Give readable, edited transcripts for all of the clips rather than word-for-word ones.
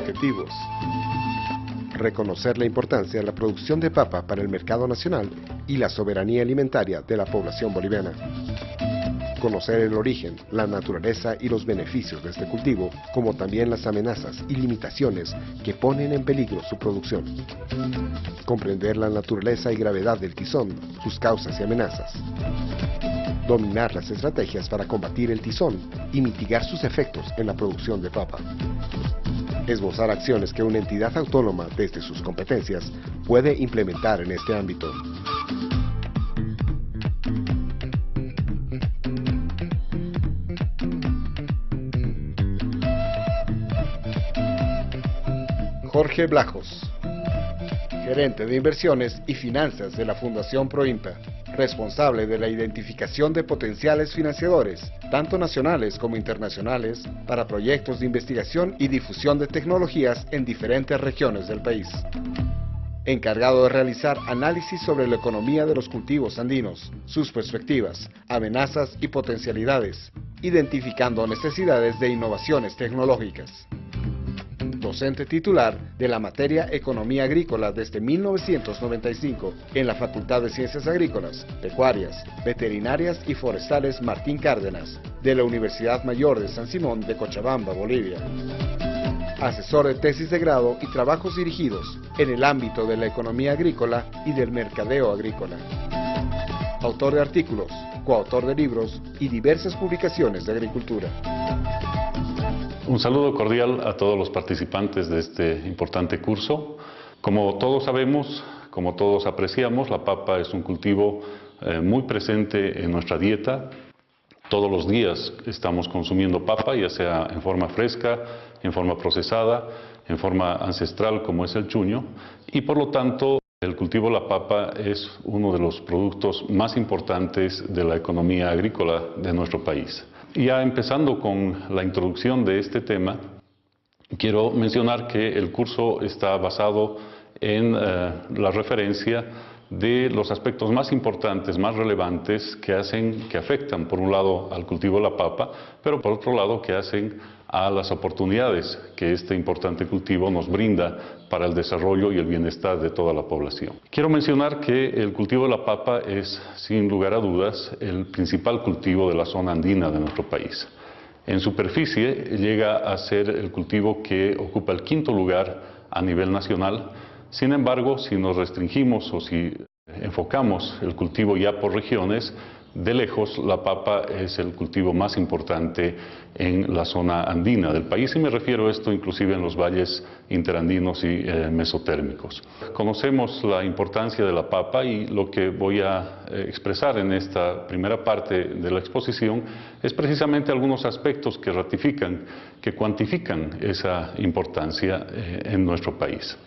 Objetivos: reconocer la importancia de la producción de papa para el mercado nacional y la soberanía alimentaria de la población boliviana. Conocer el origen, la naturaleza y los beneficios de este cultivo, como también las amenazas y limitaciones que ponen en peligro su producción. Comprender la naturaleza y gravedad del tizón, sus causas y amenazas. Dominar las estrategias para combatir el tizón y mitigar sus efectos en la producción de papa. Esbozar acciones que una entidad autónoma, desde sus competencias, puede implementar en este ámbito. Jorge Blajos, gerente de inversiones y finanzas de la Fundación Proinpa, responsable de la identificación de potenciales financiadores, tanto nacionales como internacionales, para proyectos de investigación y difusión de tecnologías en diferentes regiones del país. Encargado de realizar análisis sobre la economía de los cultivos andinos, sus perspectivas, amenazas y potencialidades, identificando necesidades de innovaciones tecnológicas. Docente titular de la materia Economía Agrícola desde 1995 en la Facultad de Ciencias Agrícolas, Pecuarias, Veterinarias y Forestales Martín Cárdenas, de la Universidad Mayor de San Simón de Cochabamba, Bolivia. Asesor de tesis de grado y trabajos dirigidos en el ámbito de la economía agrícola y del mercadeo agrícola. Autor de artículos, coautor de libros y diversas publicaciones de agricultura. Un saludo cordial a todos los participantes de este importante curso. Como todos sabemos, como todos apreciamos, la papa es un cultivo muy presente en nuestra dieta. Todos los días estamos consumiendo papa, ya sea en forma fresca, en forma procesada, en forma ancestral como es el chuño, y por lo tanto el cultivo de la papa es uno de los productos más importantes de la economía agrícola de nuestro país. Ya empezando con la introducción de este tema, quiero mencionar que el curso está basado en la referencia de los aspectos más importantes, más relevantes que afectan por un lado al cultivo de la papa, pero por otro lado que hacen a las oportunidades que este importante cultivo nos brinda para el desarrollo y el bienestar de toda la población. Quiero mencionar que el cultivo de la papa es, sin lugar a dudas, el principal cultivo de la zona andina de nuestro país. En superficie llega a ser el cultivo que ocupa el quinto lugar a nivel nacional. Sin embargo, si nos restringimos o si enfocamos el cultivo ya por regiones, de lejos la papa es el cultivo más importante en la zona andina del país, y me refiero a esto inclusive en los valles interandinos y mesotérmicos. Conocemos la importancia de la papa, y lo que voy a expresar en esta primera parte de la exposición es precisamente algunos aspectos que ratifican, que cuantifican esa importancia en nuestro país.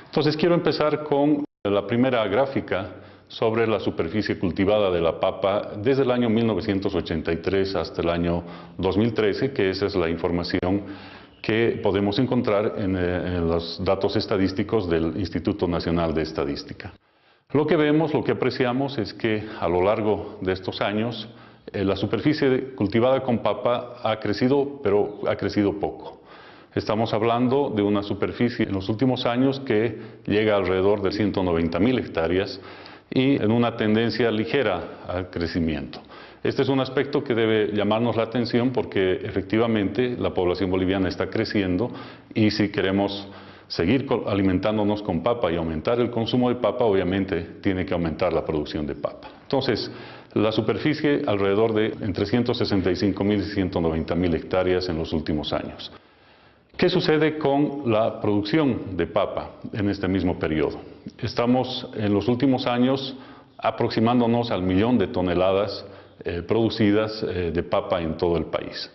Entonces quiero empezar con la primera gráfica sobre la superficie cultivada de la papa desde el año 1983 hasta el año 2013, que esa es la información que podemos encontrar en los datos estadísticos del Instituto Nacional de Estadística. Lo que vemos, lo que apreciamos es que a lo largo de estos años la superficie cultivada con papa ha crecido, pero ha crecido poco. Estamos hablando de una superficie en los últimos años que llega alrededor de 190.000 hectáreas y en una tendencia ligera al crecimiento. Este es un aspecto que debe llamarnos la atención porque efectivamente la población boliviana está creciendo, y si queremos seguir alimentándonos con papa y aumentar el consumo de papa, obviamente tiene que aumentar la producción de papa. Entonces, la superficie alrededor de entre 165.000 y 190.000 hectáreas en los últimos años. ¿Qué sucede con la producción de papa en este mismo periodo? Estamos en los últimos años aproximándonos al 1.000.000 de toneladas producidas de papa en todo el país.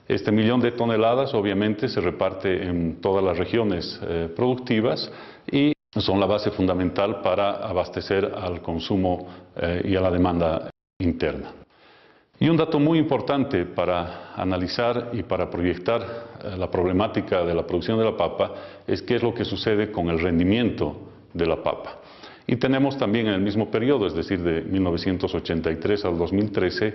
Este 1.000.000 de toneladas obviamente se reparte en todas las regiones productivas y son la base fundamental para abastecer al consumo y a la demanda interna. Y un dato muy importante para analizar y para proyectar la problemática de la producción de la papa es qué es lo que sucede con el rendimiento de la papa. Y tenemos también en el mismo periodo, es decir, de 1983 al 2013,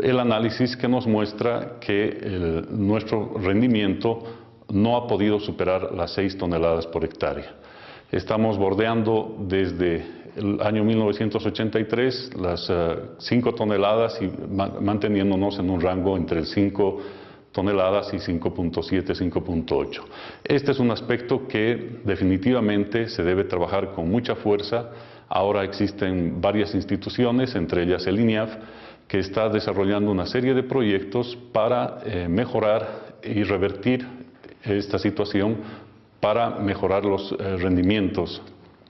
el análisis que nos muestra que nuestro rendimiento no ha podido superar las 6 toneladas por hectárea. Estamos bordeando desde el año 1983 las 5 toneladas y manteniéndonos en un rango entre 5 toneladas y 5.7, 5.8. Este es un aspecto que definitivamente se debe trabajar con mucha fuerza. Ahora existen varias instituciones, entre ellas el INIAF, que está desarrollando una serie de proyectos para mejorar y revertir esta situación, para mejorar los rendimientos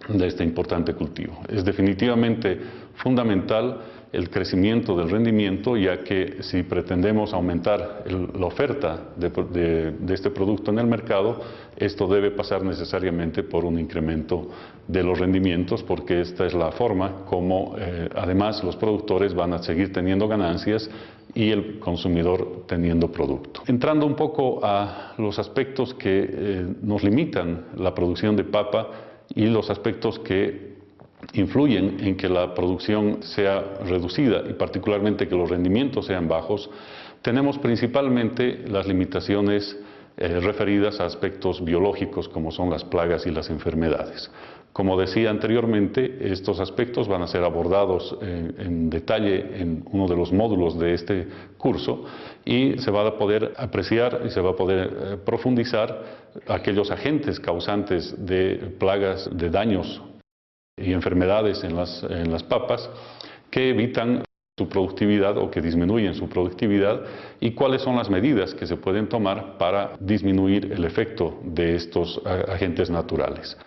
de este importante cultivo. Es definitivamente fundamental el crecimiento del rendimiento, ya que si pretendemos aumentar la oferta de este producto en el mercado, esto debe pasar necesariamente por un incremento de los rendimientos, porque esta es la forma como además los productores van a seguir teniendo ganancias y el consumidor teniendo producto. Entrando un poco a los aspectos que nos limitan la producción de papa y los aspectos que influyen en que la producción sea reducida y particularmente que los rendimientos sean bajos, tenemos principalmente las limitaciones referidas a aspectos biológicos como son las plagas y las enfermedades. Como decía anteriormente, estos aspectos van a ser abordados en detalle en uno de los módulos de este curso y se va a poder apreciar y se va a poder profundizar aquellos agentes causantes de plagas, de daños y enfermedades en las papas que evitan su productividad o que disminuyen su productividad, y cuáles son las medidas que se pueden tomar para disminuir el efecto de estos agentes naturales.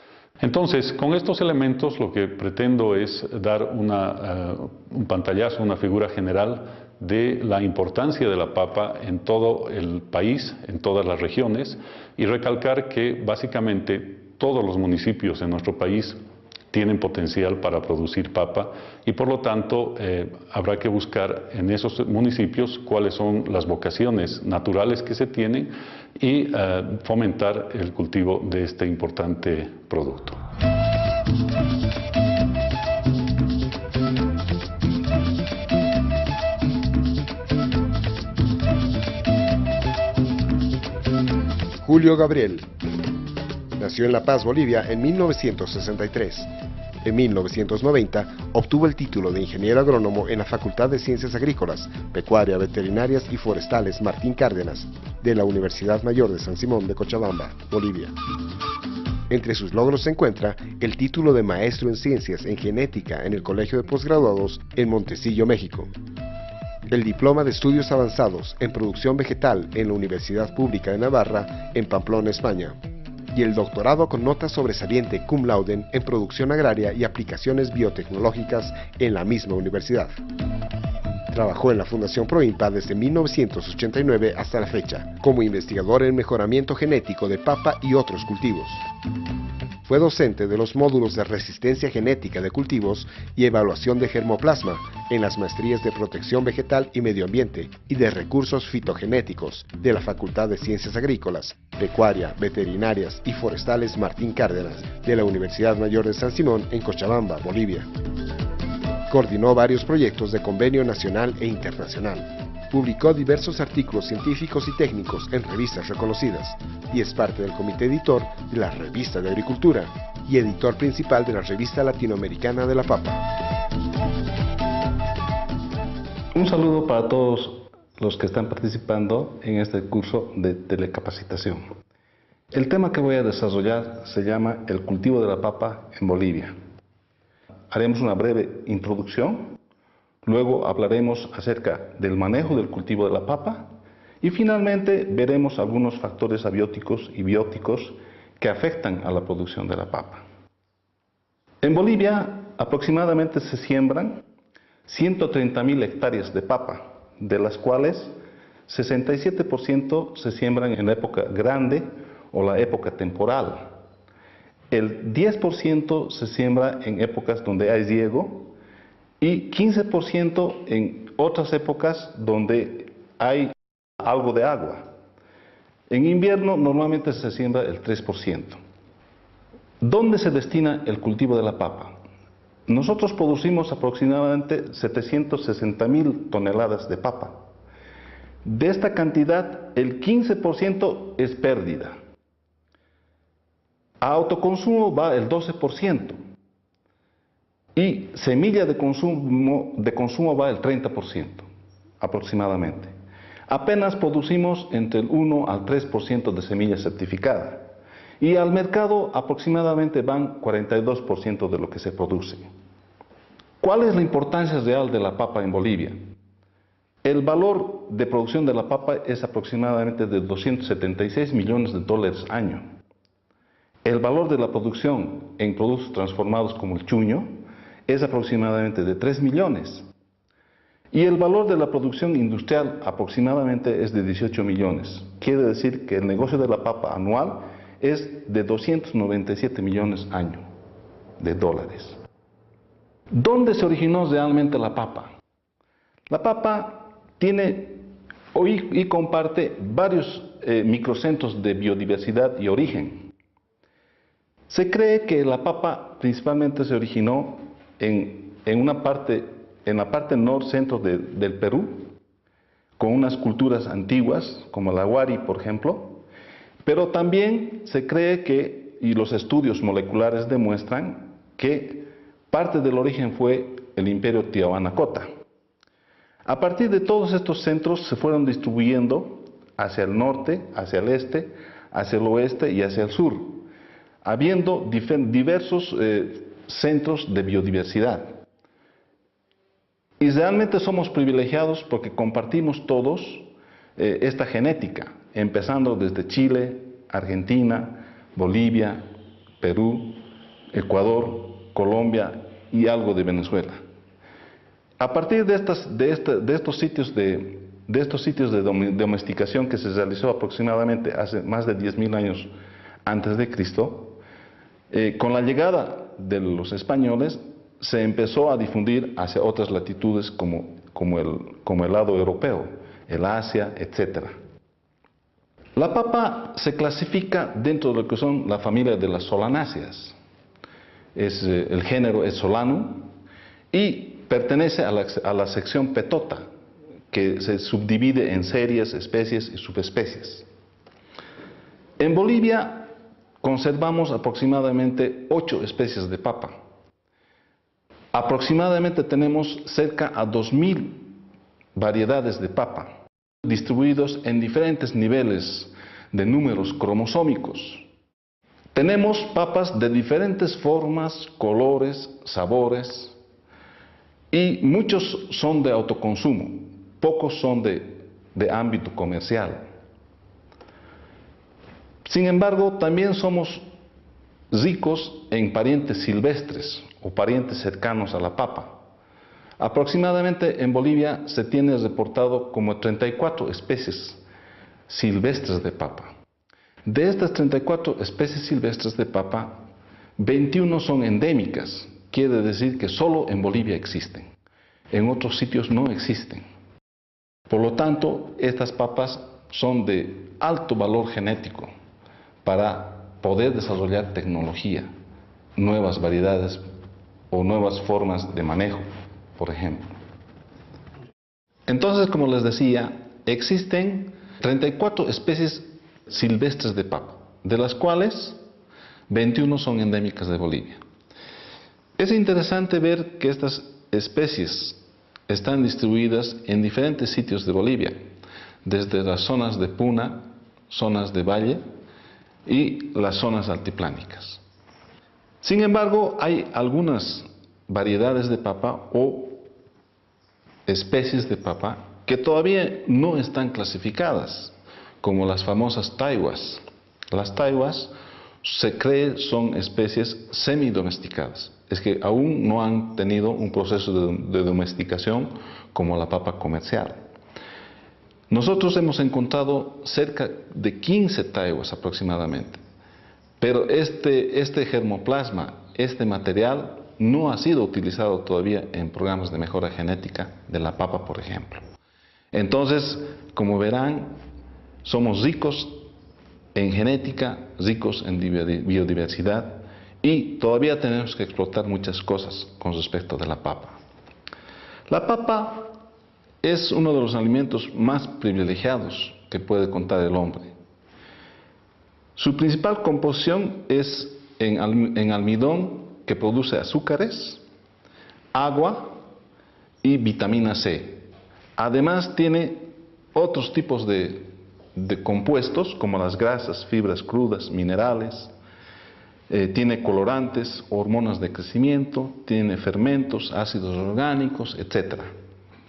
Entonces, con estos elementos lo que pretendo es dar un pantallazo, una figura general de la importancia de la papa en todo el país, en todas las regiones, y recalcar que básicamente todos los municipios en nuestro país tienen potencial para producir papa y por lo tanto habrá que buscar en esos municipios cuáles son las vocaciones naturales que se tienen y fomentar el cultivo de este importante producto. Julio Gabriel nació en La Paz, Bolivia, en 1963. En 1990 obtuvo el título de ingeniero agrónomo en la Facultad de Ciencias Agrícolas, Pecuaria, Veterinarias y Forestales Martín Cárdenas, de la Universidad Mayor de San Simón de Cochabamba, Bolivia. Entre sus logros se encuentra el título de maestro en Ciencias en Genética en el Colegio de Postgraduados en Montecillo, México, el diploma de Estudios Avanzados en Producción Vegetal en la Universidad Pública de Navarra, en Pamplona, España, y el doctorado con nota sobresaliente cum laude en Producción Agraria y Aplicaciones Biotecnológicas en la misma universidad. Trabajó en la Fundación Proimpa desde 1989 hasta la fecha, como investigador en mejoramiento genético de papa y otros cultivos. Fue docente de los módulos de resistencia genética de cultivos y evaluación de germoplasma en las maestrías de protección vegetal y medio ambiente y de recursos fitogenéticos de la Facultad de Ciencias Agrícolas, Pecuaria, Veterinarias y Forestales Martín Cárdenas de la Universidad Mayor de San Simón en Cochabamba, Bolivia. Coordinó varios proyectos de convenio nacional e internacional. Publicó diversos artículos científicos y técnicos en revistas reconocidas y es parte del comité editor de la Revista de Agricultura y editor principal de la Revista Latinoamericana de la Papa. Un saludo para todos los que están participando en este curso de telecapacitación. El tema que voy a desarrollar se llama el cultivo de la papa en Bolivia. Haremos una breve introducción. Luego hablaremos acerca del manejo del cultivo de la papa y finalmente veremos algunos factores abióticos y bióticos que afectan a la producción de la papa. En Bolivia aproximadamente se siembran 130.000 hectáreas de papa, de las cuales 67% se siembran en la época grande o la época temporal. El 10% se siembra en épocas donde hay riego y 15% en otras épocas donde hay algo de agua. En invierno normalmente se siembra el 3%. ¿Dónde se destina el cultivo de la papa? Nosotros producimos aproximadamente 760.000 toneladas de papa. De esta cantidad, el 15% es pérdida. A autoconsumo va el 12% y semilla de consumo va el 30% aproximadamente. Apenas producimos entre el 1 al 3% de semilla certificada y al mercado aproximadamente van 42% de lo que se produce. ¿Cuál es la importancia real de la papa en Bolivia? El valor de producción de la papa es aproximadamente de 276 millones de dólares año. El valor de la producción en productos transformados como el chuño es aproximadamente de 3 millones. Y el valor de la producción industrial aproximadamente es de 18 millones. Quiere decir que el negocio de la papa anual es de 297 millones año de dólares. ¿Dónde se originó realmente la papa? La papa tiene y comparte varios microcentros de biodiversidad y origen. Se cree que la papa principalmente se originó en la parte norte-centro del Perú, con unas culturas antiguas, como el Aguari, por ejemplo, pero también se cree que, y los estudios moleculares demuestran, que parte del origen fue el imperio Tiahuanacotta. A partir de todos estos centros se fueron distribuyendo hacia el norte, hacia el este, hacia el oeste y hacia el sur, habiendo diversos centros de biodiversidad. Y realmente somos privilegiados porque compartimos todos esta genética, empezando desde Chile, Argentina, Bolivia, Perú, Ecuador, Colombia y algo de Venezuela. A partir de estos sitios de domesticación que se realizó aproximadamente hace más de 10.000 años antes de Cristo, con la llegada de los españoles se empezó a difundir hacia otras latitudes como el lado europeo, el Asia, etc. La papa se clasifica dentro de lo que son la familia de las solanáceas. El género es Solanum y pertenece a la sección Petota, que se subdivide en series, especies y subespecies. En Bolivia conservamos aproximadamente 8 especies de papa. Aproximadamente tenemos cerca a 2.000 variedades de papa, distribuidos en diferentes niveles de números cromosómicos. Tenemos papas de diferentes formas, colores, sabores, y muchos son de autoconsumo, pocos son de ámbito comercial. Sin embargo, también somos ricos en parientes silvestres o parientes cercanos a la papa. Aproximadamente en Bolivia se tiene reportado como 34 especies silvestres de papa. De estas 34 especies silvestres de papa, 21 son endémicas. Quiere decir que solo en Bolivia existen, en otros sitios no existen. Por lo tanto, estas papas son de alto valor genético para poder desarrollar tecnología, nuevas variedades o nuevas formas de manejo, por ejemplo. Entonces, como les decía, existen 34 especies silvestres de papa, de las cuales 21 son endémicas de Bolivia. Es interesante ver que estas especies están distribuidas en diferentes sitios de Bolivia, desde las zonas de puna, zonas de valle y las zonas altiplánicas. Sin embargo, hay algunas variedades de papa o especies de papa que todavía no están clasificadas, como las famosas taiwas. Las taiwas se cree son especies semidomesticadas, es que aún no han tenido un proceso de domesticación como la papa comercial. Nosotros hemos encontrado cerca de 15 taiwas aproximadamente, pero este germoplasma, este material, no ha sido utilizado todavía en programas de mejora genética de la papa, por ejemplo. Entonces, como verán, somos ricos en genética, ricos en biodiversidad y todavía tenemos que explotar muchas cosas con respecto de la papa. La papa es uno de los alimentos más privilegiados que puede contar el hombre. Su principal composición es en almidón que produce azúcares, agua y vitamina C. Además tiene otros tipos de compuestos como las grasas, fibras crudas, minerales, tiene colorantes, hormonas de crecimiento, tiene fermentos, ácidos orgánicos, etc.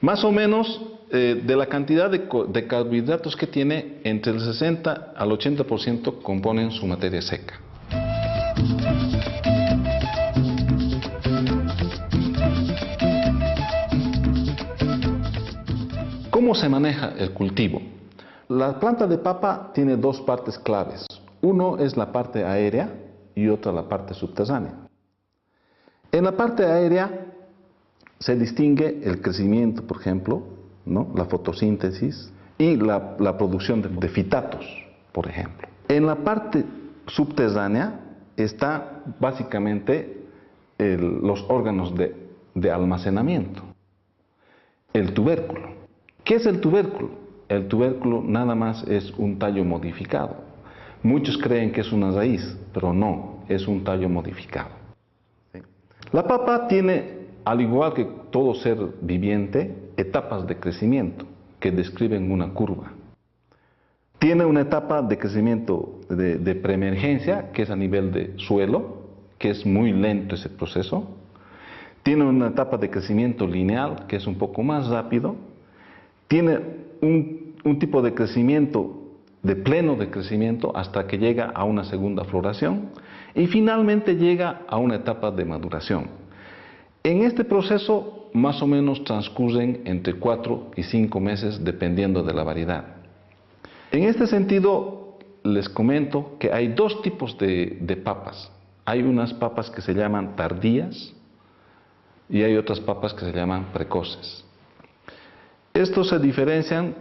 Más o menos de la cantidad de carbohidratos que tiene, entre el 60 al 80% componen su materia seca. ¿Cómo se maneja el cultivo? La planta de papa tiene dos partes claves. Uno es la parte aérea y otra la parte subterránea. En la parte aérea se distingue el crecimiento, por ejemplo, ¿no? La fotosíntesis y la producción de fitatos, por ejemplo. En la parte subterránea está básicamente los órganos de almacenamiento, el tubérculo. ¿Qué es el tubérculo? El tubérculo nada más es un tallo modificado. Muchos creen que es una raíz, pero no, es un tallo modificado. ¿Sí? La papa tiene, al igual que todo ser viviente, etapas de crecimiento que describen una curva. Tiene una etapa de crecimiento de preemergencia, que es a nivel de suelo, que es muy lento ese proceso. Tiene una etapa de crecimiento lineal, que es un poco más rápido. Tiene un tipo de crecimiento, de pleno de crecimiento, hasta que llega a una segunda floración y finalmente llega a una etapa de maduración. En este proceso más o menos transcurren entre 4 y 5 meses dependiendo de la variedad. En este sentido les comento que hay dos tipos de papas. Hay unas papas que se llaman tardías y hay otras papas que se llaman precoces. Estos se diferencian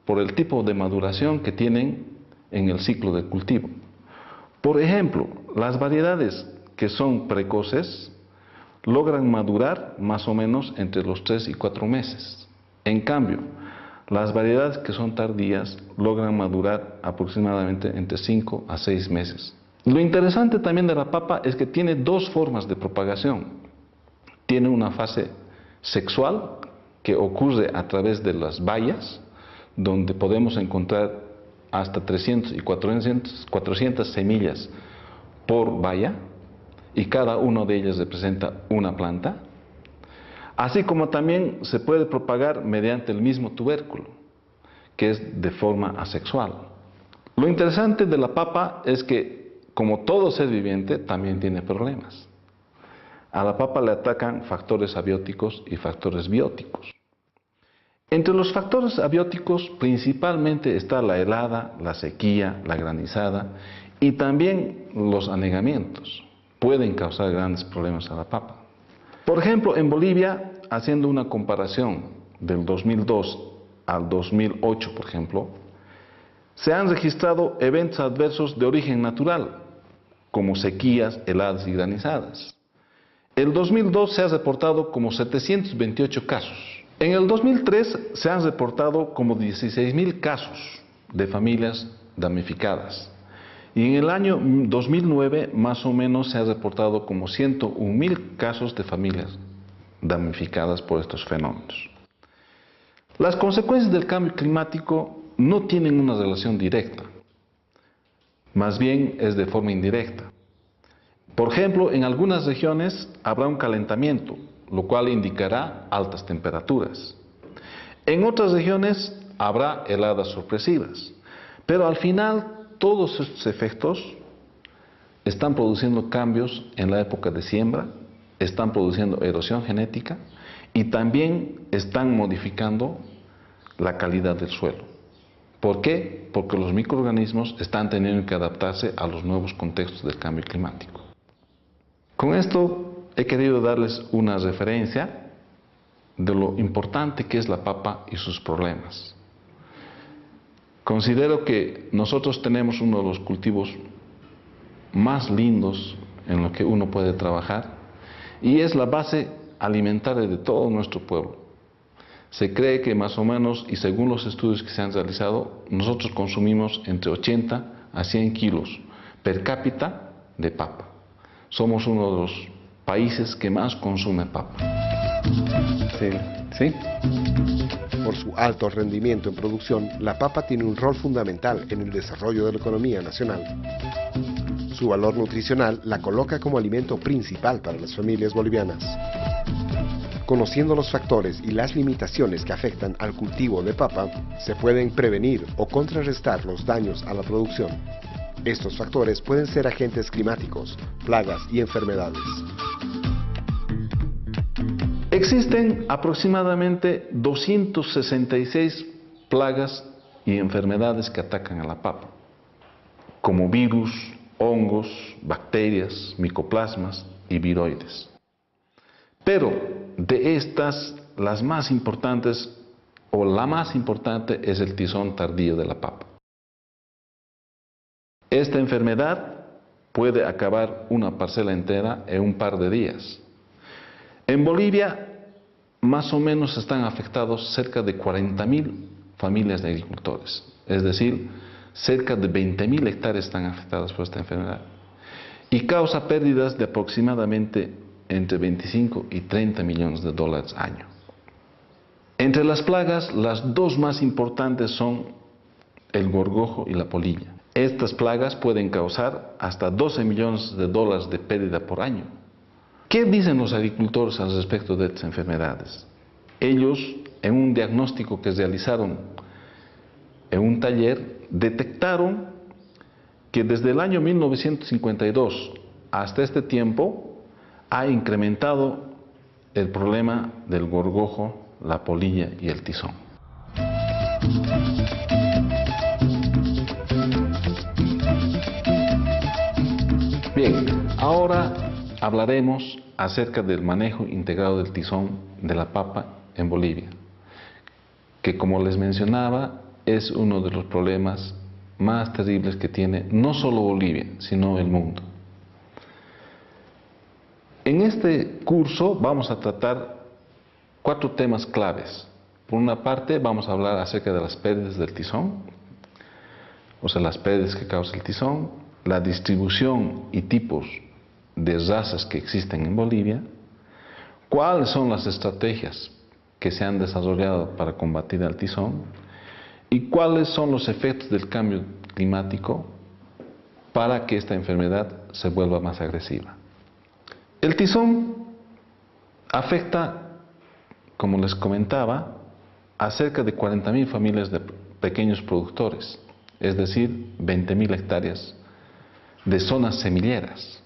por el tipo de maduración que tienen en el ciclo de cultivo. Por ejemplo, las variedades que son precoces logran madurar más o menos entre los 3 y 4 meses. En cambio, las variedades que son tardías logran madurar aproximadamente entre 5 a 6 meses. Lo interesante también de la papa es que tiene dos formas de propagación. Tiene una fase sexual que ocurre a través de las bayas, donde podemos encontrar hasta 300 y 400 semillas por baya, y cada una de ellas representa una planta. Así como también se puede propagar mediante el mismo tubérculo, que es de forma asexual. Lo interesante de la papa es que, como todo ser viviente, también tiene problemas. A la papa le atacan factores abióticos y factores bióticos. Entre los factores abióticos principalmente está la helada, la sequía, la granizada y también los anegamientos. Pueden causar grandes problemas a la papa. Por ejemplo, en Bolivia, haciendo una comparación del 2002 al 2008, por ejemplo, se han registrado eventos adversos de origen natural, como sequías, heladas y granizadas. El 2002 se ha reportado como 728 casos. En el 2003 se han reportado como 16.000 casos de familias damnificadas. Y en el año 2009 más o menos se ha reportado como 101.000 casos de familias damnificadas por estos fenómenos. Las consecuencias del cambio climático no tienen una relación directa, más bien es de forma indirecta. Por ejemplo, en algunas regiones habrá un calentamiento, lo cual indicará altas temperaturas. En otras regiones habrá heladas sorpresivas, pero al final todos estos efectos están produciendo cambios en la época de siembra, están produciendo erosión genética y también están modificando la calidad del suelo. ¿Por qué? Porque los microorganismos están teniendo que adaptarse a los nuevos contextos del cambio climático. Con esto he querido darles una referencia de lo importante que es la papa y sus problemas. Considero que nosotros tenemos uno de los cultivos más lindos en lo que uno puede trabajar y es la base alimentaria de todo nuestro pueblo. Se cree que más o menos, y según los estudios que se han realizado, nosotros consumimos entre 80 a 100 kilos per cápita de papa. Somos uno de los países que más consume papa. Sí. Por su alto rendimiento en producción, la papa tiene un rol fundamental en el desarrollo de la economía nacional. Su valor nutricional la coloca como alimento principal para las familias bolivianas. Conociendo los factores y las limitaciones que afectan al cultivo de papa, se pueden prevenir o contrarrestar los daños a la producción. Estos factores pueden ser agentes climáticos, plagas y enfermedades. Existen aproximadamente 266 plagas y enfermedades que atacan a la papa, como virus, hongos, bacterias, micoplasmas y viroides. Pero de estas, las más importantes, o la más importante, es el tizón tardío de la papa. Esta enfermedad puede acabar una parcela entera en un par de días. En Bolivia, más o menos están afectados cerca de 40.000 familias de agricultores, es decir, cerca de 20.000 hectáreas están afectadas por esta enfermedad y causa pérdidas de aproximadamente entre 25 y 30 millones de dólares al año. Entre las plagas, las dos más importantes son el gorgojo y la polilla. Estas plagas pueden causar hasta 12 millones de dólares de pérdida por año. ¿Qué dicen los agricultores al respecto de estas enfermedades? Ellos, en un diagnóstico que realizaron en un taller, detectaron que desde el año 1952 hasta este tiempo ha incrementado el problema del gorgojo, la polilla y el tizón. Bien, ahora hablaremos acerca del manejo integrado del tizón de la papa en Bolivia, que como les mencionaba es uno de los problemas más terribles que tiene no solo Bolivia, sino el mundo. En este curso vamos a tratar 4 temas claves. Por una parte vamos a hablar acerca de las pérdidas del tizón, o sea, las pérdidas que causa el tizón, la distribución y tipos de razas que existen en Bolivia, cuáles son las estrategias que se han desarrollado para combatir al tizón y cuáles son los efectos del cambio climático para que esta enfermedad se vuelva más agresiva. El tizón afecta, como les comentaba, a cerca de 40.000 familias de pequeños productores, es decir, 20.000 hectáreas de zonas semilleras,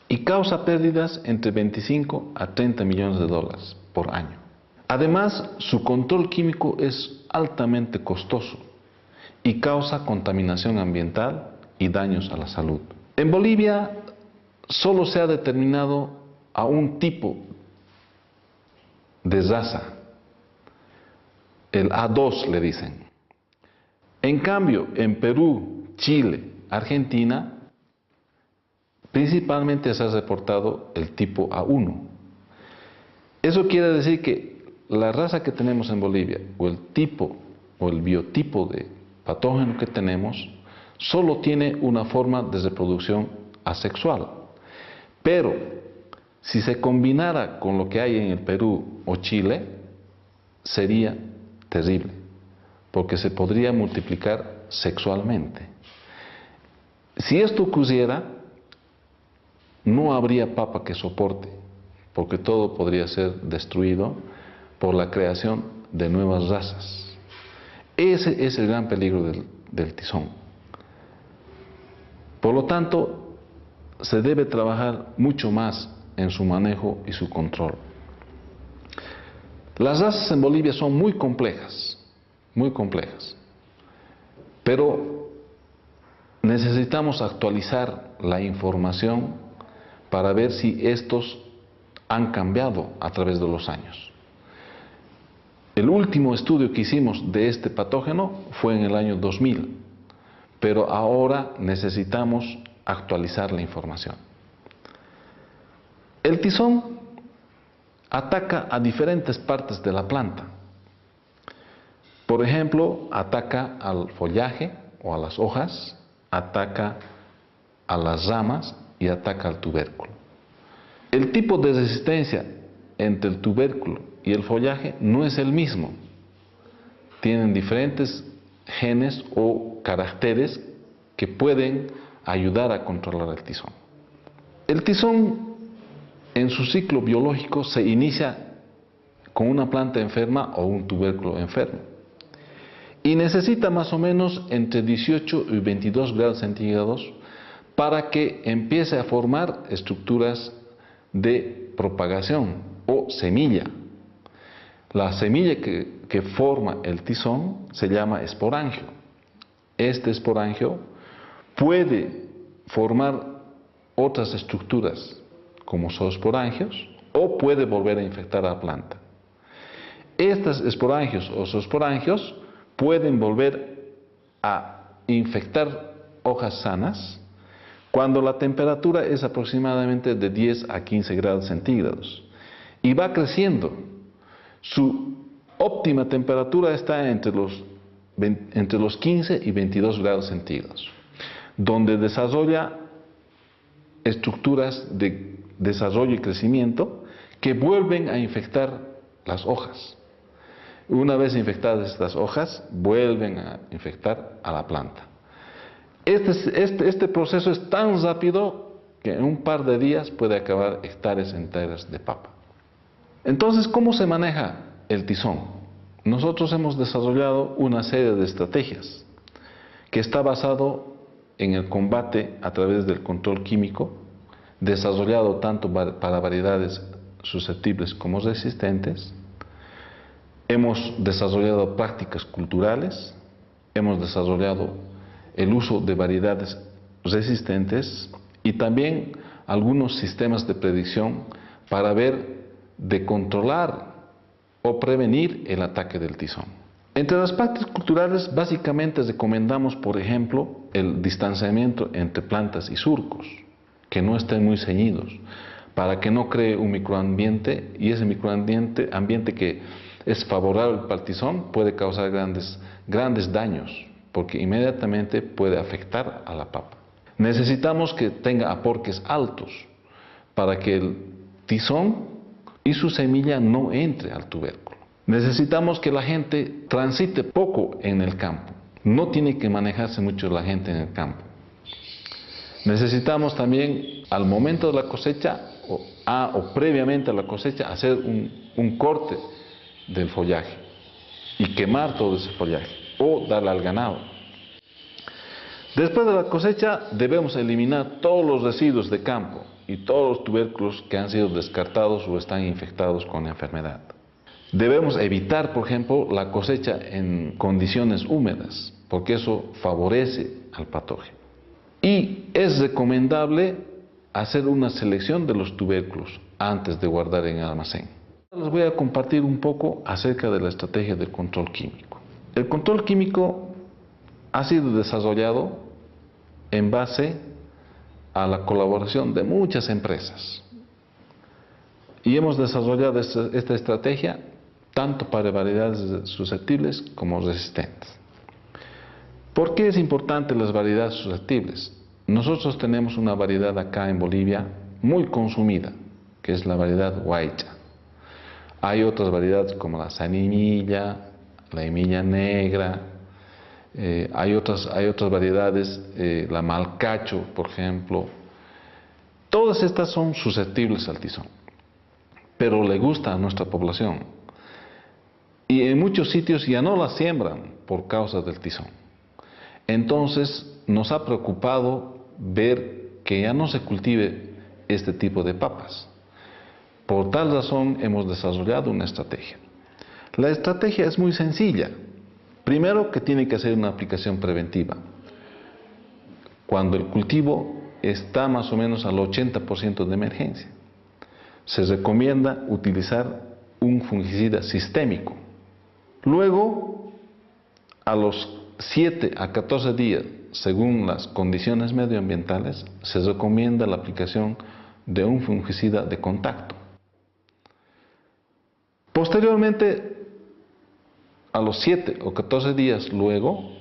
y causa pérdidas entre 25 a 30 millones de dólares por año. Además, su control químico es altamente costoso y causa contaminación ambiental y daños a la salud. En Bolivia solo se ha determinado a un tipo de raza, el A2 le dicen. En cambio, en Perú, Chile, Argentina, principalmente se ha reportado el tipo A1. Eso quiere decir que la raza que tenemos en Bolivia, o el tipo o el biotipo de patógeno que tenemos, solo tiene una forma de reproducción asexual. Pero si se combinara con lo que hay en el Perú o Chile, sería terrible, porque se podría multiplicar sexualmente. Si esto ocurriera, no habría papa que soporte, porque todo podría ser destruido por la creación de nuevas razas. Ese es el gran peligro del tizón. Por lo tanto, se debe trabajar mucho más en su manejo y su control. Las razas en Bolivia son muy complejas, pero necesitamos actualizar la información para ver si estos han cambiado a través de los años. El último estudio que hicimos de este patógeno fue en el año 2000, pero ahora necesitamos actualizar la información. El tizón ataca a diferentes partes de la planta. Por ejemplo, ataca al follaje o a las hojas, ataca a las ramas y ataca al tubérculo. El tipo de resistencia entre el tubérculo y el follaje no es el mismo. Tienen diferentes genes o caracteres que pueden ayudar a controlar el tizón. El tizón en su ciclo biológico se inicia con una planta enferma o un tubérculo enfermo y necesita más o menos entre 18 y 22 grados centígrados para que empiece a formar estructuras de propagación o semilla. La semilla que forma el tizón se llama esporangio. Este esporangio puede formar otras estructuras como zoosporangios o puede volver a infectar a la planta. Estos esporangios o zoosporangios pueden volver a infectar hojas sanas cuando la temperatura es aproximadamente de 10 a 15 grados centígrados y va creciendo. Su óptima temperatura está entre los 15 y 22 grados centígrados, donde desarrolla estructuras de desarrollo y crecimiento que vuelven a infectar las hojas. Una vez infectadas estas hojas, vuelven a infectar a la planta. Este proceso es tan rápido que en un par de días puede acabar hectáreas enteras de papa. Entonces, ¿cómo se maneja el tizón? Nosotros hemos desarrollado una serie de estrategias que está basado en el combate a través del control químico, desarrollado tanto para variedades susceptibles como resistentes. Hemos desarrollado prácticas culturales, hemos desarrollado el uso de variedades resistentes y también algunos sistemas de predicción para ver de controlar o prevenir el ataque del tizón. Entre las prácticas culturales básicamente recomendamos, por ejemplo, el distanciamiento entre plantas y surcos, que no estén muy ceñidos, para que no cree un microambiente, y ese ambiente que es favorable para el tizón puede causar grandes daños, porque inmediatamente puede afectar a la papa. Necesitamos que tenga aporques altos para que el tizón y su semilla no entre al tubérculo. Necesitamos que la gente transite poco en el campo. No tiene que manejarse mucho la gente en el campo. Necesitamos también al momento de la cosecha o previamente a la cosecha hacer un corte del follaje y quemar todo ese follaje o darle al ganado. Después de la cosecha debemos eliminar todos los residuos de campo y todos los tubérculos que han sido descartados o están infectados con la enfermedad. Debemos evitar, por ejemplo, la cosecha en condiciones húmedas, porque eso favorece al patógeno. Y es recomendable hacer una selección de los tubérculos antes de guardar en el almacén. Les voy a compartir un poco acerca de la estrategia del control químico. El control químico ha sido desarrollado en base a la colaboración de muchas empresas. Y hemos desarrollado esta estrategia tanto para variedades susceptibles como resistentes. ¿Por qué es importante las variedades susceptibles? Nosotros tenemos una variedad acá en Bolivia muy consumida, que es la variedad huaycha. Hay otras variedades como la sanimilla, la himilla negra, hay otras variedades, la malcacho, por ejemplo. Todas estas son susceptibles al tizón, pero le gusta a nuestra población. Y en muchos sitios ya no las siembran por causa del tizón. Entonces nos ha preocupado ver que ya no se cultive este tipo de papas. Por tal razón hemos desarrollado una estrategia. La estrategia es muy sencilla. Primero, que tiene que hacer una aplicación preventiva. Cuando el cultivo está más o menos al 80% de emergencia, se recomienda utilizar un fungicida sistémico. Luego, a los 7 a 14 días, según las condiciones medioambientales, se recomienda la aplicación de un fungicida de contacto. Posteriormente, a los 7 o 14 días luego,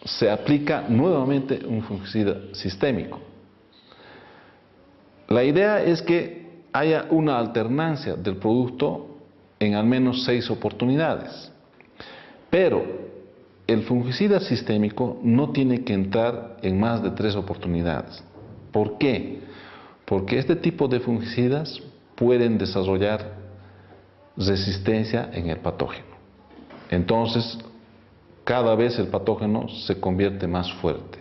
se aplica nuevamente un fungicida sistémico. La idea es que haya una alternancia del producto en al menos 6 oportunidades. Pero el fungicida sistémico no tiene que entrar en más de 3 oportunidades. ¿Por qué? Porque este tipo de fungicidas pueden desarrollar resistencia en el patógeno. Entonces, cada vez el patógeno se convierte más fuerte.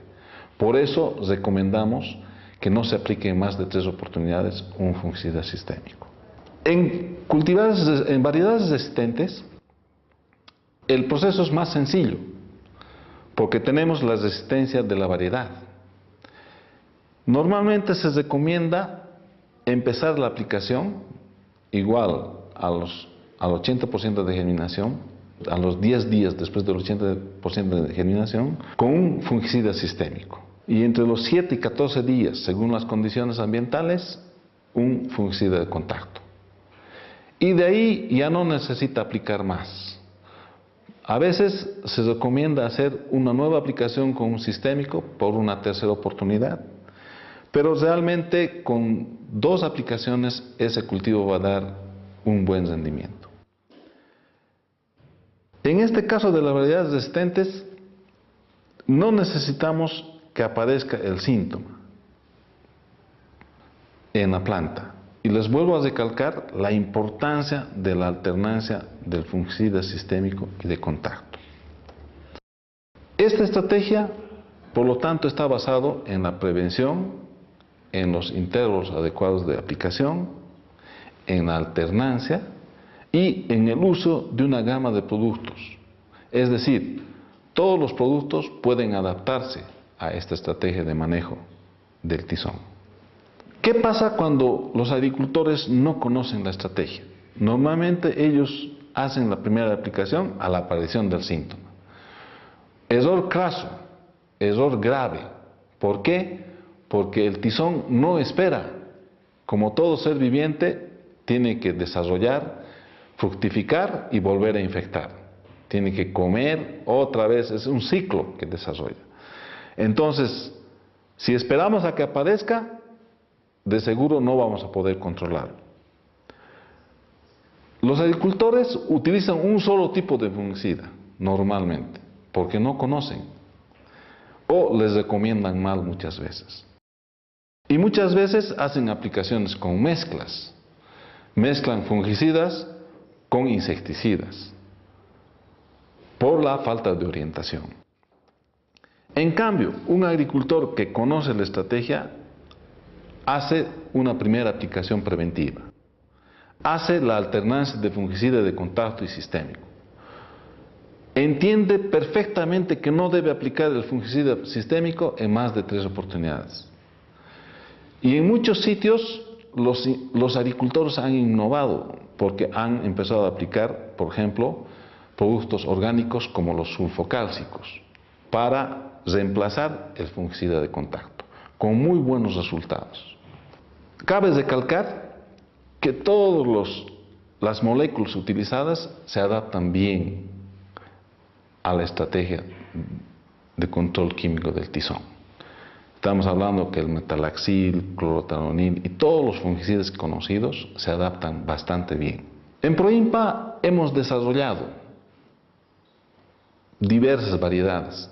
Por eso recomendamos que no se aplique en más de 3 oportunidades un fungicida sistémico. En variedades resistentes, el proceso es más sencillo, porque tenemos la resistencia de la variedad. Normalmente se recomienda empezar la aplicación igual al 80% de germinación, a los 10 días después del 80% de germinación, con un fungicida sistémico. Y entre los 7 y 14 días, según las condiciones ambientales, un fungicida de contacto. Y de ahí ya no necesita aplicar más. A veces se recomienda hacer una nueva aplicación con un sistémico por una tercera oportunidad, pero realmente con 2 aplicaciones ese cultivo va a dar un buen rendimiento. En este caso de las variedades resistentes, no necesitamos que aparezca el síntoma en la planta. Y les vuelvo a recalcar la importancia de la alternancia del fungicida sistémico y de contacto. Esta estrategia, por lo tanto, está basada en la prevención, en los intervalos adecuados de aplicación, en la alternancia y en el uso de una gama de productos. Es decir, todos los productos pueden adaptarse a esta estrategia de manejo del tizón. ¿Qué pasa cuando los agricultores no conocen la estrategia? Normalmente ellos hacen la primera aplicación a la aparición del síntoma. Error craso, error grave. ¿Por qué? Porque el tizón no espera. Como todo ser viviente, tiene que desarrollar, fructificar y volver a infectar. Tiene que comer otra vez, es un ciclo que desarrolla. Entonces, si esperamos a que aparezca, de seguro no vamos a poder controlarlo. Los agricultores utilizan un solo tipo de fungicida, normalmente, porque no conocen, o les recomiendan mal muchas veces. Y muchas veces hacen aplicaciones con mezclas. Mezclan fungicidas con insecticidas, por la falta de orientación. En cambio, un agricultor que conoce la estrategia hace una primera aplicación preventiva, hace la alternancia de fungicida de contacto y sistémico, entiende perfectamente que no debe aplicar el fungicida sistémico en más de 3 oportunidades. Y en muchos sitios los agricultores han innovado porque han empezado a aplicar, por ejemplo, productos orgánicos como los sulfocálcicos para reemplazar el fungicida de contacto, con muy buenos resultados. Cabe recalcar que todas las moléculas utilizadas se adaptan bien a la estrategia de control químico del tizón. Estamos hablando que el metalaxil, clorothalonil y todos los fungicidas conocidos se adaptan bastante bien. En Proimpa hemos desarrollado diversas variedades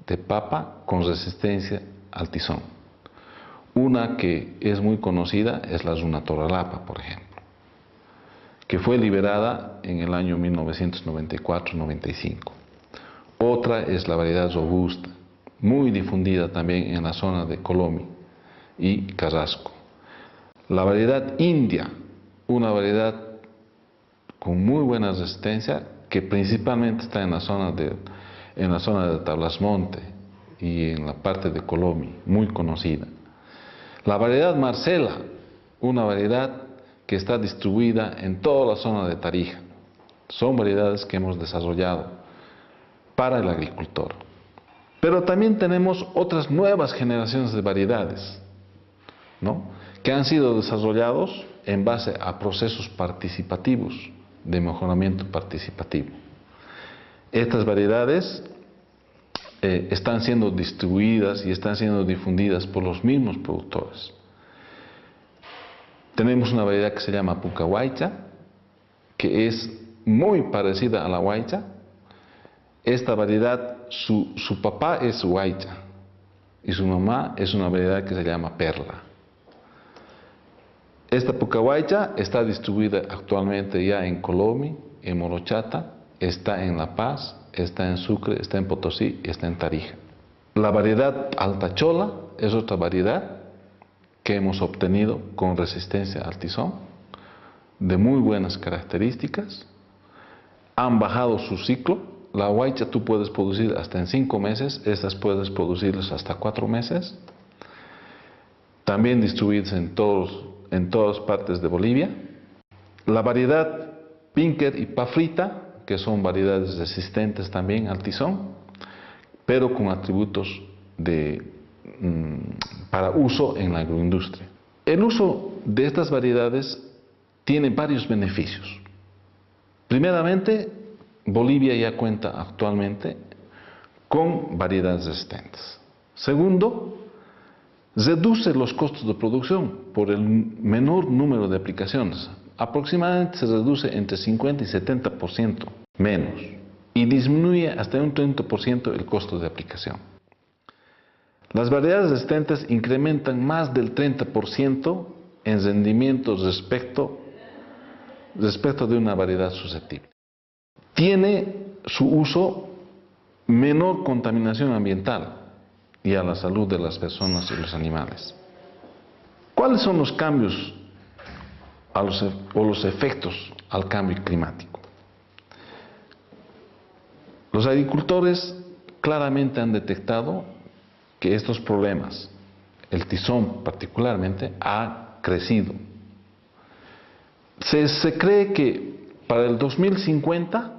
de papa con resistencia al tizón. Una que es muy conocida es la Runatoralapa, por ejemplo, que fue liberada en el año 1994-95. Otra es la variedad robusta, muy difundida también en la zona de Colomi y Carrasco. La variedad india, una variedad con muy buena resistencia, que principalmente está en la zona de Tablasmonte y en la parte de Colomi, muy conocida. La variedad Marcela, una variedad que está distribuida en toda la zona de Tarija. Son variedades que hemos desarrollado para el agricultor. Pero también tenemos otras nuevas generaciones de variedades, ¿no?, que han sido desarrollados en base a procesos participativos, de mejoramiento participativo. Estas variedades están siendo distribuidas y están siendo difundidas por los mismos productores. Tenemos una variedad que se llama Pucahuaycha, que es muy parecida a la huaycha. Esta variedad, su papá es huaycha y su mamá es una variedad que se llama perla. Esta Pucahuaycha está distribuida actualmente ya en Colomi, en Morochata, está en La Paz, está en Sucre, está en Potosí y está en Tarija. La variedad Altachola es otra variedad que hemos obtenido con resistencia al tizón, de muy buenas características. Han bajado su ciclo. La huaycha tú puedes producir hasta en 5 meses, estas puedes producirlas hasta 4 meses. También distribuidas en todas partes de Bolivia. La variedad Pinker y Pafrita, que son variedades resistentes también al tizón, pero con atributos para uso en la agroindustria. El uso de estas variedades tiene varios beneficios. Primeramente, Bolivia ya cuenta actualmente con variedades resistentes. Segundo, reduce los costos de producción por el menor número de aplicaciones. Aproximadamente se reduce entre 50 y 70% menos y disminuye hasta un 30% el costo de aplicación. Las variedades resistentes incrementan más del 30% en rendimiento respecto de una variedad susceptible. Tiene su uso menor contaminación ambiental y a la salud de las personas y los animales. ¿Cuáles son los cambios o los efectos al cambio climático? Los agricultores claramente han detectado que estos problemas, el tizón particularmente, ha crecido. Se cree que para el 2050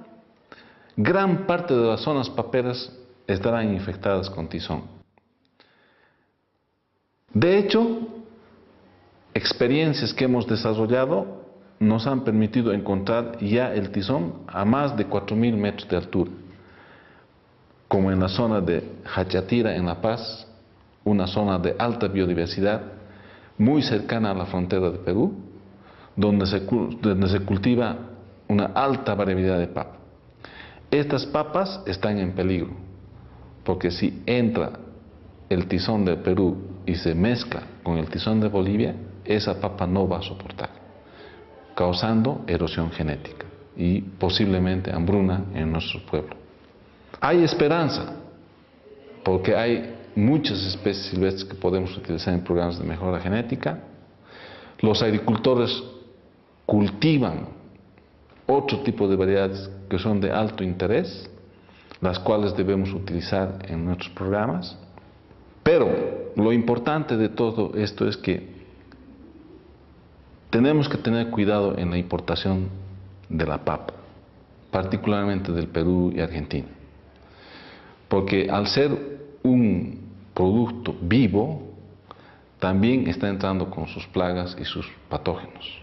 gran parte de las zonas paperas estarán infectadas con tizón. De hecho, experiencias que hemos desarrollado nos han permitido encontrar ya el tizón a más de 4.000 metros de altura, como en la zona de Jachatira en La Paz, una zona de alta biodiversidad muy cercana a la frontera de Perú, donde se cultiva una alta variedad de papa. Estas papas están en peligro, porque si entra el tizón de Perú y se mezcla con el tizón de Bolivia, esa papa no va a soportar, causando erosión genética y posiblemente hambruna en nuestro pueblo. Hay esperanza, porque hay muchas especies silvestres que podemos utilizar en programas de mejora genética. Los agricultores cultivan otro tipo de variedades que son de alto interés, las cuales debemos utilizar en nuestros programas. Pero lo importante de todo esto es que tenemos que tener cuidado en la importación de la papa, particularmente del Perú y Argentina. Porque al ser un producto vivo, también está entrando con sus plagas y sus patógenos.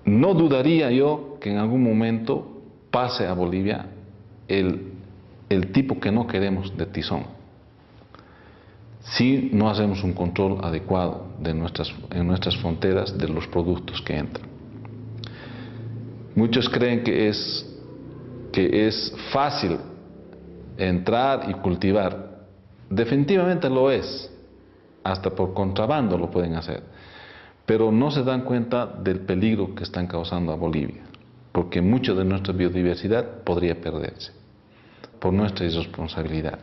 No dudaría yo que en algún momento pase a Bolivia el tipo que no queremos de tizón, si no hacemos un control adecuado en nuestras fronteras de los productos que entran. Muchos creen que es fácil entrar y cultivar. Definitivamente lo es, hasta por contrabando lo pueden hacer, pero no se dan cuenta del peligro que están causando a Bolivia, porque mucha de nuestra biodiversidad podría perderse por nuestra irresponsabilidad.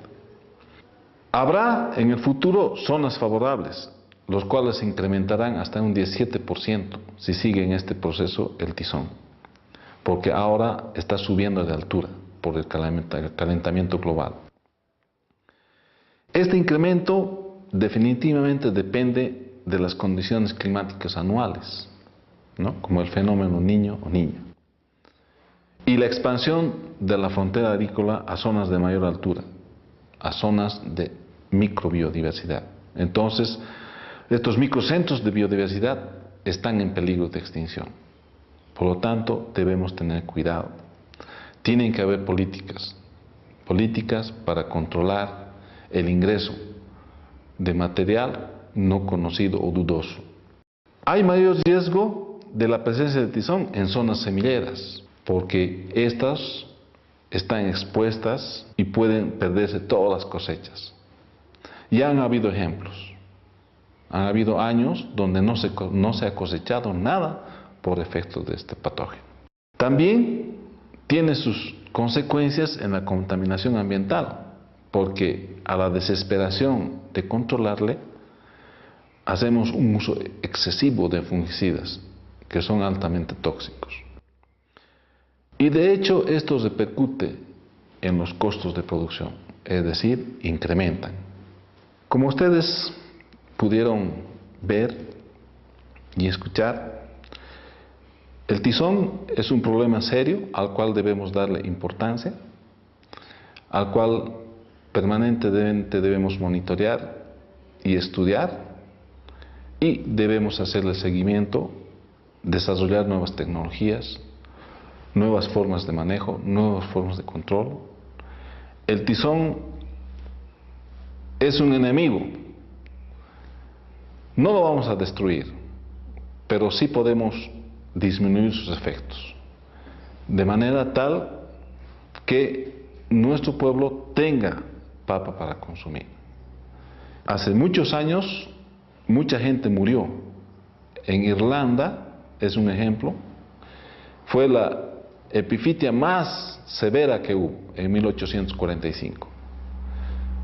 Habrá en el futuro zonas favorables, los cuales se incrementarán hasta un 17% si sigue en este proceso el tizón, porque ahora está subiendo de altura por el calentamiento global. Este incremento definitivamente depende de las condiciones climáticas anuales, ¿no? Como el fenómeno Niño o Niña, y la expansión de la frontera agrícola a zonas de mayor altura, a zonas de microbiodiversidad. Entonces, estos microcentros de biodiversidad están en peligro de extinción. Por lo tanto, debemos tener cuidado. Tienen que haber políticas para controlar el ingreso de material no conocido o dudoso Hay mayor riesgo de la presencia de tizón en zonas semilleras, porque estas están expuestas y pueden perderse todas las cosechas. Ya han habido ejemplos. Han habido años donde no se ha cosechado nada por efectos de este patógeno. También tiene sus consecuencias en la contaminación ambiental, porque a la desesperación de controlarle, hacemos un uso excesivo de fungicidas, que son altamente tóxicos. Y de hecho esto repercute en los costos de producción, es decir, incrementan. Como ustedes pudieron ver y escuchar, el tizón es un problema serio al cual debemos darle importancia, al cual permanentemente debemos monitorear y estudiar, y debemos hacerle seguimiento, desarrollar nuevas tecnologías, nuevas formas de manejo, nuevas formas de control. El tizón es un enemigo. No lo vamos a destruir, pero sí podemos disminuir sus efectos, de manera tal que nuestro pueblo tenga papa para consumir. Hace muchos años, mucha gente murió. En Irlanda, es un ejemplo, fue la epifitia más severa que hubo en 1845.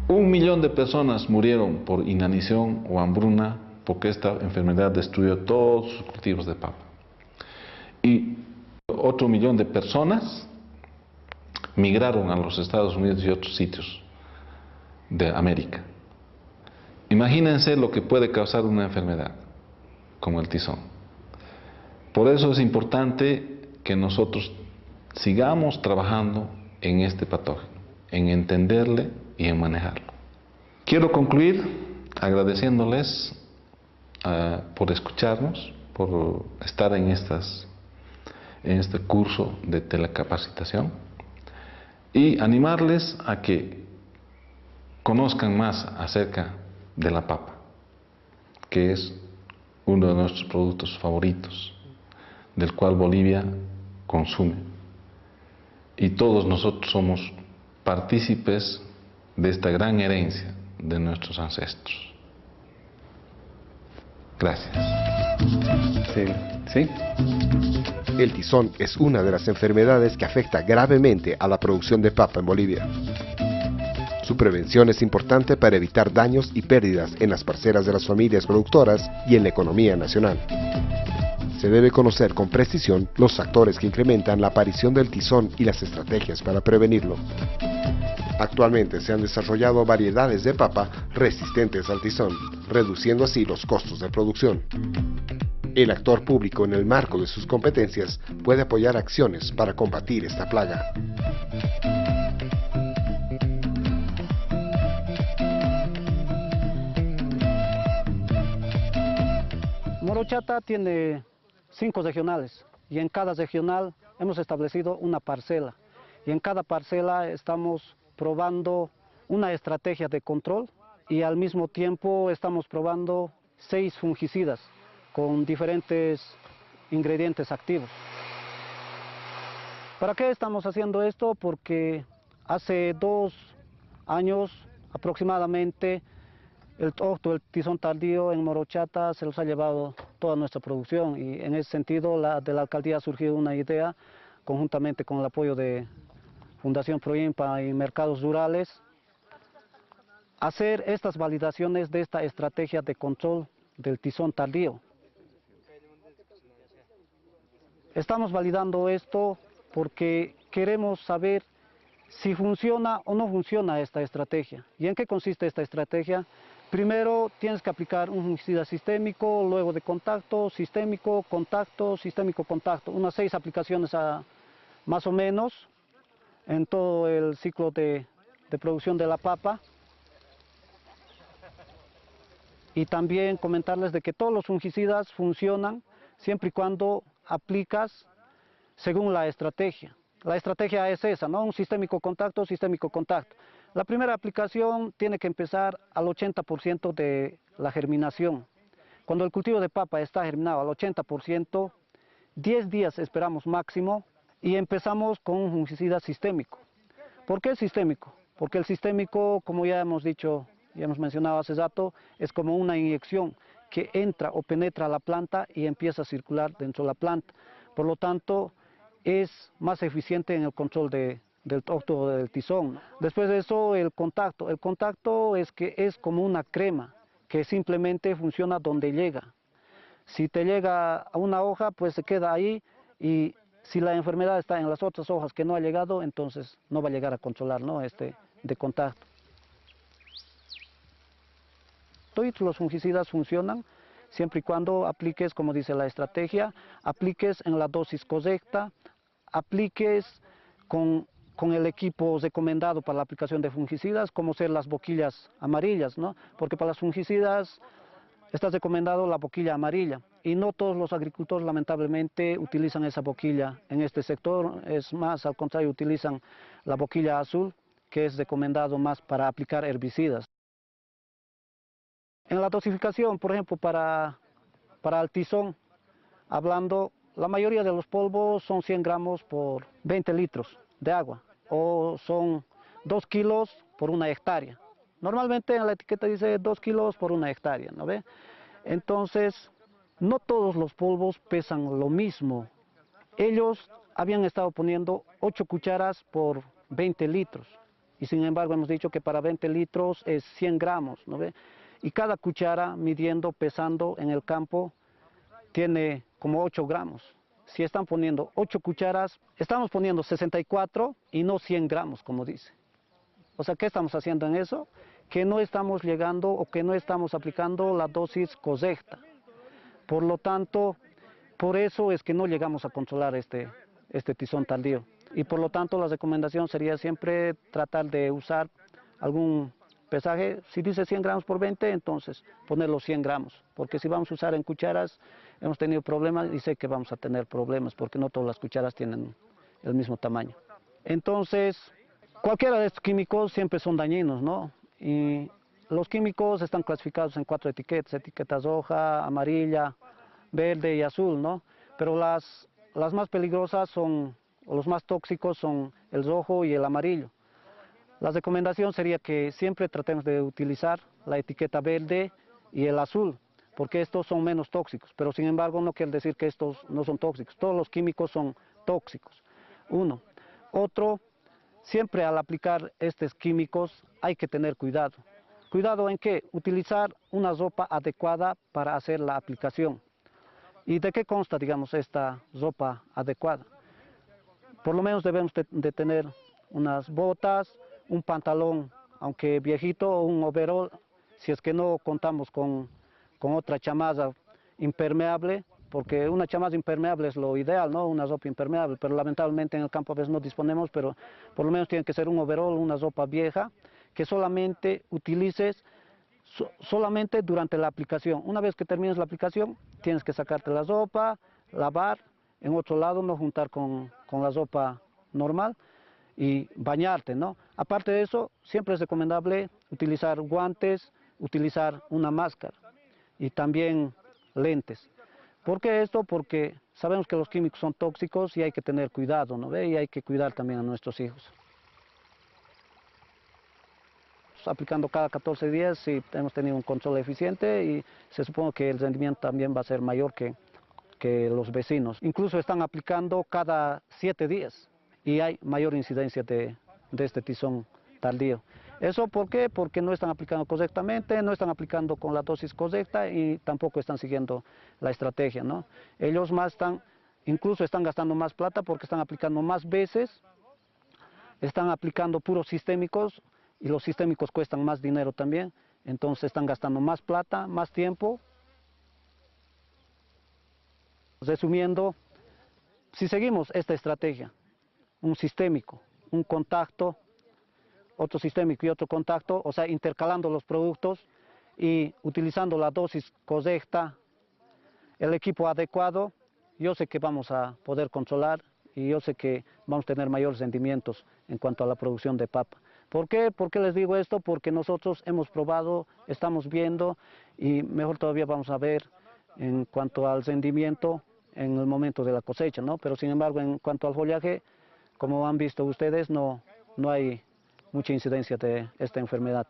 1 millón de personas murieron por inanición o hambruna, porque esta enfermedad destruyó todos sus cultivos de papa. Y otro millón de personas migraron a los Estados Unidos y otros sitios de América. Imagínense lo que puede causar una enfermedad como el tizón. Por eso es importante que nosotros sigamos trabajando en este patógeno, en entenderle y en manejarlo. Quiero concluir agradeciéndoles por escucharnos, por estar en este curso de telecapacitación, y animarles a que conozcan más acerca de la papa, que es uno de nuestros productos favoritos, del cual Bolivia consume. Y todos nosotros somos partícipes de esta gran herencia de nuestros ancestros. Gracias. Sí. El tizón es una de las enfermedades que afecta gravemente a la producción de papa en Bolivia. Su prevención es importante para evitar daños y pérdidas en las parcelas de las familias productoras y en la economía nacional. Se debe conocer con precisión los factores que incrementan la aparición del tizón y las estrategias para prevenirlo. Actualmente se han desarrollado variedades de papa resistentes al tizón, reduciendo así los costos de producción. El actor público, en el marco de sus competencias, puede apoyar acciones para combatir esta plaga. Morochata tiene 5 regionales y en cada regional hemos establecido una parcela. Y en cada parcela estamos probando una estrategia de control y al mismo tiempo estamos probando 6 fungicidas con diferentes ingredientes activos. ¿Para qué estamos haciendo esto? Porque hace 2 años aproximadamente el tizón tardío en Morochata se los ha llevado toda nuestra producción, y en ese sentido de la alcaldía ha surgido una idea, conjuntamente con el apoyo de Fundación Proimpa y Mercados Rurales, hacer estas validaciones de esta estrategia de control del tizón tardío. Estamos validando esto porque queremos saber si funciona o no funciona esta estrategia. ¿Y en qué consiste esta estrategia? Primero tienes que aplicar un fungicida sistémico, luego de contacto, sistémico, contacto, sistémico, contacto. Unas 6 aplicaciones más o menos en todo el ciclo de producción de la papa. Y también comentarles de que todos los fungicidas funcionan siempre y cuando aplicas según la estrategia. La estrategia es esa, ¿no? Un sistémico contacto, sistémico contacto. La primera aplicación tiene que empezar al 80% de la germinación. Cuando el cultivo de papa está germinado al 80%, 10 días esperamos máximo y empezamos con un fungicida sistémico. ¿Por qué sistémico? Porque el sistémico, como ya hemos dicho, ya hemos mencionado hace rato, es como una inyección que entra o penetra a la planta y empieza a circular dentro de la planta. Por lo tanto, es más eficiente en el control del óctoro del tizón. Después de eso, el contacto. El contacto es como una crema que simplemente funciona donde llega. Si te llega a una hoja, pues se queda ahí, y si la enfermedad está en las otras hojas que no ha llegado, entonces no va a llegar a controlar, ¿no?, de contacto. Todos los fungicidas funcionan siempre y cuando apliques, como dice la estrategia, apliques en la dosis correcta, apliques con el equipo recomendado para la aplicación de fungicidas, como ser las boquillas amarillas, ¿no? Porque para las fungicidas está recomendado la boquilla amarilla, y no todos los agricultores lamentablemente utilizan esa boquilla en este sector. Es más, al contrario, utilizan la boquilla azul, que es recomendado más para aplicar herbicidas. En la dosificación, por ejemplo, para el tizón, hablando, la mayoría de los polvos son 100 gramos por 20 litros de agua, o son 2 kilos por una hectárea. Normalmente en la etiqueta dice 2 kilos por una hectárea, ¿no ve? Entonces, no todos los polvos pesan lo mismo. Ellos habían estado poniendo 8 cucharas por 20 litros, y sin embargo hemos dicho que para 20 litros es 100 gramos, ¿no ve? Y cada cuchara, midiendo, pesando en el campo, tiene como 8 gramos. Si están poniendo 8 cucharas, estamos poniendo 64 y no 100 gramos, como dice. O sea, ¿qué estamos haciendo en eso? Que no estamos llegando o que no estamos aplicando la dosis correcta. Por lo tanto, por eso es que no llegamos a controlar este tizón tardío. Y por lo tanto, la recomendación sería siempre tratar de usar algún pesaje. Si dice 100 gramos por 20, entonces poner los 100 gramos. Porque si vamos a usar en cucharas, hemos tenido problemas, y sé que vamos a tener problemas porque no todas las cucharas tienen el mismo tamaño. Entonces, cualquiera de estos químicos siempre son dañinos, ¿no? Y los químicos están clasificados en 4 etiquetas roja, amarilla, verde y azul, ¿no? Pero las más peligrosas son, o los más tóxicos son el rojo y el amarillo. La recomendación sería que siempre tratemos de utilizar la etiqueta verde y el azul, porque estos son menos tóxicos, pero sin embargo no quiere decir que estos no son tóxicos. Todos los químicos son tóxicos. Uno. Otro, siempre al aplicar estos químicos hay que tener cuidado. ¿Cuidado en qué? Utilizar una ropa adecuada para hacer la aplicación. ¿Y de qué consta, digamos, esta ropa adecuada? Por lo menos debemos de tener unas botas, un pantalón, aunque viejito, o un overol, si es que no contamos con otra chamarra impermeable, porque una chamarra impermeable es lo ideal, ¿no? Una ropa impermeable, pero lamentablemente en el campo a veces no disponemos, pero por lo menos tiene que ser un overol, una ropa vieja, que solamente utilices solamente durante la aplicación. Una vez que termines la aplicación, tienes que sacarte la ropa, lavar, en otro lado no juntar con la ropa normal y bañarte, ¿no? Aparte de eso, siempre es recomendable utilizar guantes, utilizar una máscara y también lentes. ¿Por qué esto? Porque sabemos que los químicos son tóxicos y hay que tener cuidado, ¿no ve? Y hay que cuidar también a nuestros hijos. Aplicando cada 14 días, sí, hemos tenido un control eficiente y se supone que el rendimiento también va a ser mayor que los vecinos. Incluso están aplicando cada 7 días y hay mayor incidencia de este tizón tardío. ¿Eso por qué? Porque no están aplicando correctamente, no están aplicando con la dosis correcta y tampoco están siguiendo la estrategia, ¿no? Ellos incluso están gastando más plata porque están aplicando más veces, están aplicando puros sistémicos y los sistémicos cuestan más dinero también, entonces están gastando más plata, más tiempo. Resumiendo, si seguimos esta estrategia, un sistémico, un contacto, otro sistémico y otro contacto, o sea, intercalando los productos y utilizando la dosis correcta, el equipo adecuado, yo sé que vamos a poder controlar y yo sé que vamos a tener mayores rendimientos en cuanto a la producción de papa. ¿Por qué? ¿Por qué les digo esto? Porque nosotros hemos probado, estamos viendo y mejor todavía vamos a ver en cuanto al rendimiento en el momento de la cosecha, ¿no? Pero sin embargo, en cuanto al follaje, como han visto ustedes, no hay mucha incidencia de esta enfermedad.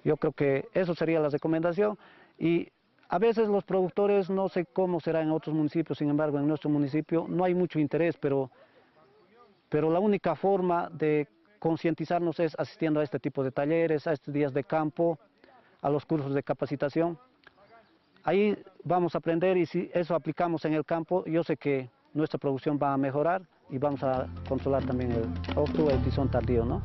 Yo creo que eso sería la recomendación. Y a veces los productores, no sé cómo será en otros municipios, sin embargo en nuestro municipio no hay mucho interés, pero la única forma de concientizarnos es asistiendo a este tipo de talleres, a estos días de campo, a los cursos de capacitación. Ahí vamos a aprender, y si eso aplicamos en el campo, yo sé que nuestra producción va a mejorar y vamos a controlar también el tizón tardío, ¿no?